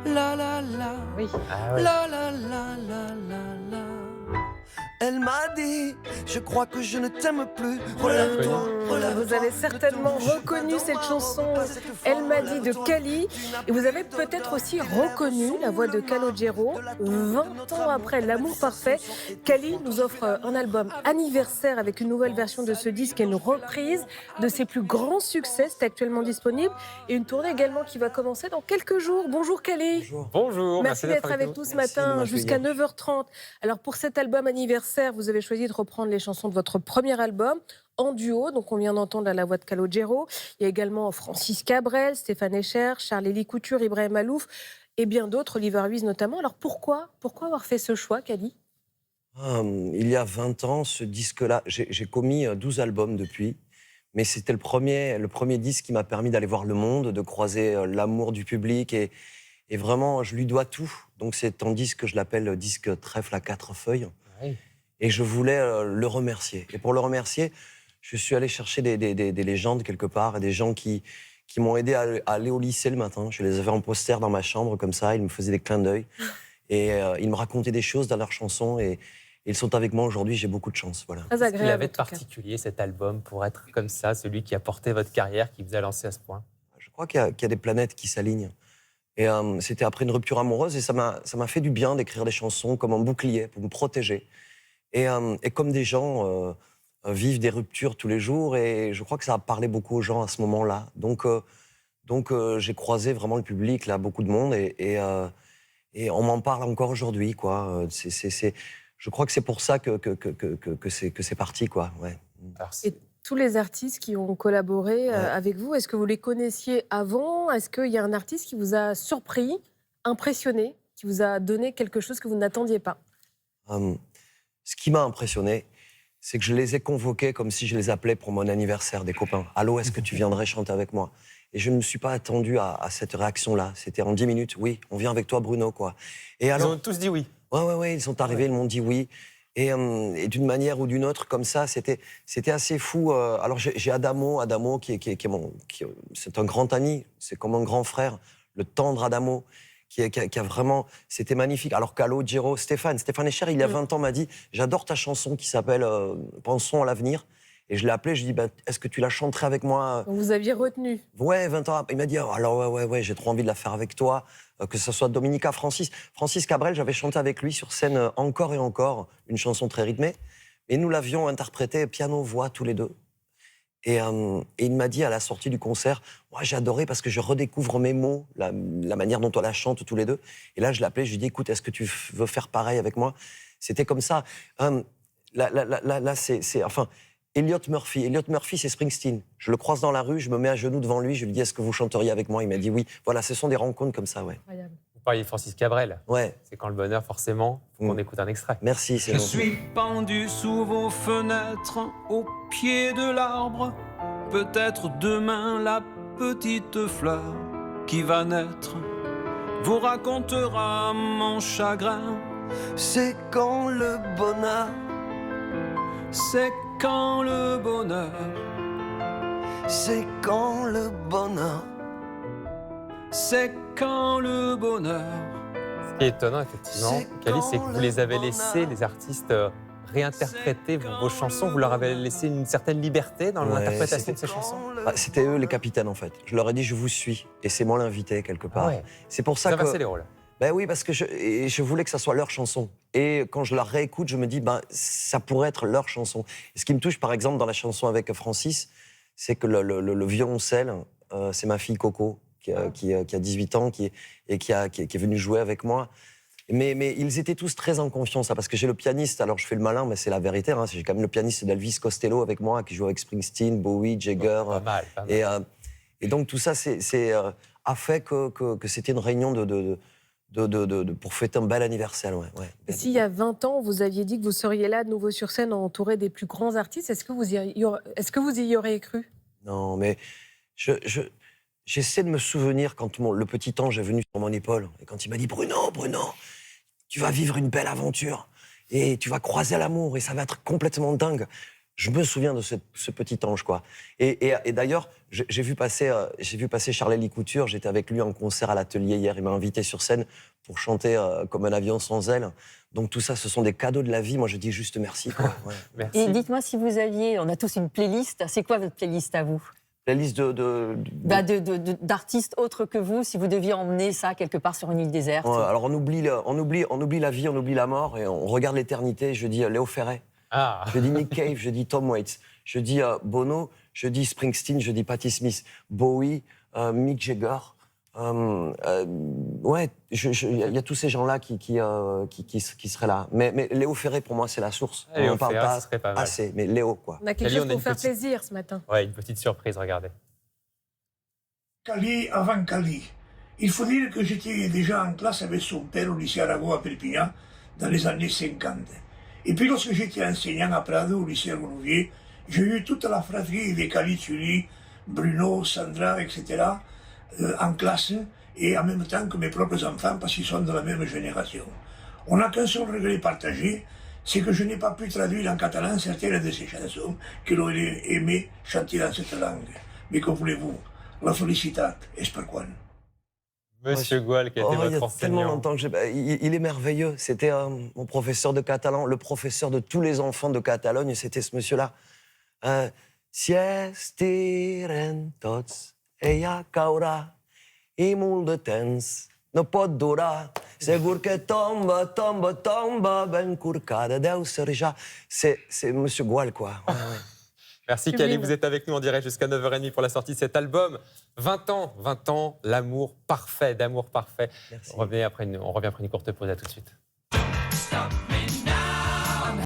La la la, Oui. Ah ouais. la la la la la la. Elle m'a dit, je crois que je ne t'aime plus. Relève-toi, relève-toi. Vous avez certainement reconnu cette chanson « Elle m'a dit » de Kali. Et vous avez peut-être aussi reconnu la voix de Calogero. 20 ans après L'amour parfait, Kali nous offre un album anniversaire avec une nouvelle version de ce disque et une reprise de ses plus grands succès. C'est actuellement disponible. Et une tournée également qui va commencer dans quelques jours. Bonjour Kali. Bonjour. Bonjour, Merci d'être avec nous ce Merci de matin m'accueillir. jusqu'à 9h30. Alors pour cet album anniversaire, vous avez choisi de reprendre les chansons de votre premier album en duo. Donc on vient d'entendre la voix de Calogero. Il y a également Francis Cabrel, Stéphane Echer, Charles-Élie Couture, Ibrahim Malouf et bien d'autres, Oliver Ruiz notamment. Alors pourquoi avoir fait ce choix, Kali? Il y a 20 ans, ce disque-là, j'ai commis 12 albums depuis, mais c'était le premier disque qui m'a permis d'aller voir le monde, de croiser l'amour du public et vraiment, je lui dois tout. Donc c'est un disque que je l'appelle disque trèfle à 4 feuilles. Oui. Et je voulais le remercier. Et pour le remercier, je suis allé chercher des légendes quelque part, et des gens qui m'ont aidé à aller au lycée le matin. Je les avais en poster dans ma chambre comme ça, ils me faisaient des clins d'œil. Et ils me racontaient des choses dans leurs chansons et ils sont avec moi aujourd'hui, j'ai beaucoup de chance. Voilà. Très Qu'est-ce qu'il agréable. avait En de tout cas. particulier cet album pour être comme ça, celui qui a porté votre carrière, qui vous a lancé à ce point? Je crois qu'il y a des planètes qui s'alignent. Et c'était après une rupture amoureuse et ça m'a fait du bien d'écrire des chansons comme un bouclier pour me protéger. Et comme des gens vivent des ruptures tous les jours, et je crois que ça a parlé beaucoup aux gens à ce moment-là. Donc j'ai croisé vraiment le public, là, beaucoup de monde, et on m'en parle encore aujourd'hui, quoi. Je crois que c'est pour ça que c'est parti, quoi. Ouais. Alors, Et tous les artistes qui ont collaboré Ouais. avec vous, est-ce que vous les connaissiez avant? Est-ce qu'il y a un artiste qui vous a surpris, impressionné, qui vous a donné quelque chose que vous n'attendiez pas? Ce qui m'a impressionné, c'est que je les ai convoqués comme si je les appelais pour mon anniversaire, des copains. Allô, est-ce que tu viendrais chanter avec moi? Et je ne me suis pas attendu à cette réaction-là. C'était en 10 minutes. Oui, on vient avec toi, Bruno, quoi. Et ils alors, ont tous dit oui. ouais, ils sont arrivés, ils m'ont dit oui. Et d'une manière ou d'une autre, comme ça, c'était assez fou. Alors j'ai Adamo c'est un grand ami, c'est comme un grand frère, le tendre Adamo, qui a vraiment, c'était magnifique. Alors Calogero, Stéphane Echer, il y a 20 ans, m'a dit, j'adore ta chanson qui s'appelle Pensons à l'avenir. Et je l'ai appelé, je lui ai dit, bah, est-ce que tu la chanterais avec moi? Donc vous aviez retenu. Ouais, 20 ans après. Il m'a dit, oh, alors ouais, j'ai trop envie de la faire avec toi, que ce soit Dominica, Francis Cabrel, j'avais chanté avec lui sur scène encore et encore, une chanson très rythmée, et nous l'avions interprétée piano-voix tous les deux. Et il m'a dit à la sortie du concert, moi j'ai adoré parce que je redécouvre mes mots, la manière dont on la chante tous les deux. Et là je l'ai appelé, je lui ai dit, écoute, est-ce que tu veux faire pareil avec moi? C'était comme ça. Là c'est enfin... Elliot Murphy, c'est Springsteen. Je le croise dans la rue, je me mets à genoux devant lui, je lui dis, est-ce que vous chanteriez avec moi? Il m'a dit oui. Voilà, ce sont des rencontres comme ça, ouais. Incroyable. Vous parliez de Francis Cabrel. Ouais, C'est quand le bonheur, forcément. Faut qu'on écoute un extrait. merci, c'est Je gentil. suis pendu sous vos fenêtres, au pied de l'arbre. Peut-être demain la petite fleur qui va naître vous racontera mon chagrin. C'est quand le bonheur, C'est quand le bonheur, c'est quand le bonheur. c'est quand le bonheur. Ce qui est étonnant, effectivement, Kali, c'est que vous les avez laissés, les artistes, réinterpréter vos chansons. Vous leur avez laissé une certaine liberté dans Ouais, l'interprétation de ces chansons. Bah, c'était eux les capitaines en fait. Je leur ai dit, je vous suis. Et c'est moi l'invité quelque part. Ah ouais. C'est pour Vous ça inversez que... les rôles. Ben oui, parce que je voulais que ça soit leur chanson. Et quand je la réécoute, je me dis, ben, ça pourrait être leur chanson. Et ce qui me touche, par exemple, dans la chanson avec Francis, c'est que le violoncelle, c'est ma fille Coco, qui a 18 ans, qui est venue jouer avec moi. Mais ils étaient tous très en confiance, parce que j'ai le pianiste, alors je fais le malin, mais c'est la vérité. Hein, j'ai quand même le pianiste d'Elvis Costello avec moi, qui joue avec Springsteen, Bowie, Jagger. Pas mal, pas mal. Et donc tout ça, a fait que c'était une réunion pour fêter un bel anniversaire. Ouais. Et s'il y a 20 ans, vous aviez dit que vous seriez là de nouveau sur scène entouré des plus grands artistes, est-ce que vous y auriez cru? Non, mais j'essaie de me souvenir quand le petit ange est venu sur mon épaule, et quand il m'a dit, Bruno, tu vas vivre une belle aventure, et tu vas croiser l'amour, et ça va être complètement dingue. Je me souviens de ce petit ange, quoi. Et d'ailleurs, j'ai vu passer Charles-Élie Couture. J'étais avec lui en concert à l'atelier hier. Il m'a invité sur scène pour chanter Comme un avion sans ailes. Donc tout ça, ce sont des cadeaux de la vie. Moi, je dis juste merci, quoi. Ouais. Merci. Et dites-moi si vous aviez, on a tous une playlist, c'est quoi votre playlist à vous? La liste D'artistes autres que vous, si vous deviez emmener ça quelque part sur une île déserte. alors on oublie la vie, on oublie la mort et on regarde l'éternité. Je dis Léo Ferré, je dis Nick Cave, je dis Tom Waits, je dis Bono, je dis Springsteen, je dis Patti Smith, Bowie, Mick Jagger. Ouais, il y a tous ces gens-là qui seraient là. Mais Léo Ferré, pour moi, c'est la source. Léo On en parle Ferré, pas ce serait pas mal. assez, mais Léo, quoi. On a quelque Cali, chose on a pour une faire petite- plaisir ce matin. Ouais, une petite surprise, regardez. Cali avant Cali. Il faut dire que j'étais déjà en classe avec son père au lycée Arago à Perpignan dans les années 50. Et puis lorsque j'étais enseignant à Prado, au lycée Argonouvier, j'ai eu toute la fratrie des Cali Thury, Bruno, Sandra, etc. En classe et en même temps que mes propres enfants parce qu'ils sont de la même génération. On n'a qu'un seul regret partagé, c'est que je n'ai pas pu traduire en catalan certaines de ces chansons qu'il aurait aimé chanter dans cette langue. Mais que voulez-vous, la felicitat és per quan. Monsieur Goual, qui a été Il y votre a tellement enseignant. longtemps que il est merveilleux. C'était mon professeur de catalan, le professeur de tous les enfants de Catalogne, c'était ce monsieur-là. Si estiren tots, ella caurà, i molt de temps no pot durar. Segur que tomba, tomba, tomba, ben corcada deu ser ja. C'est monsieur Goual, quoi. Ouais, ouais. Merci Sublime. Cali, vous êtes avec nous en direct jusqu'à 9h30 pour la sortie de cet album. 20 ans, l'amour parfait, d'amour parfait. Merci. On revient après une courte pause, à tout de suite.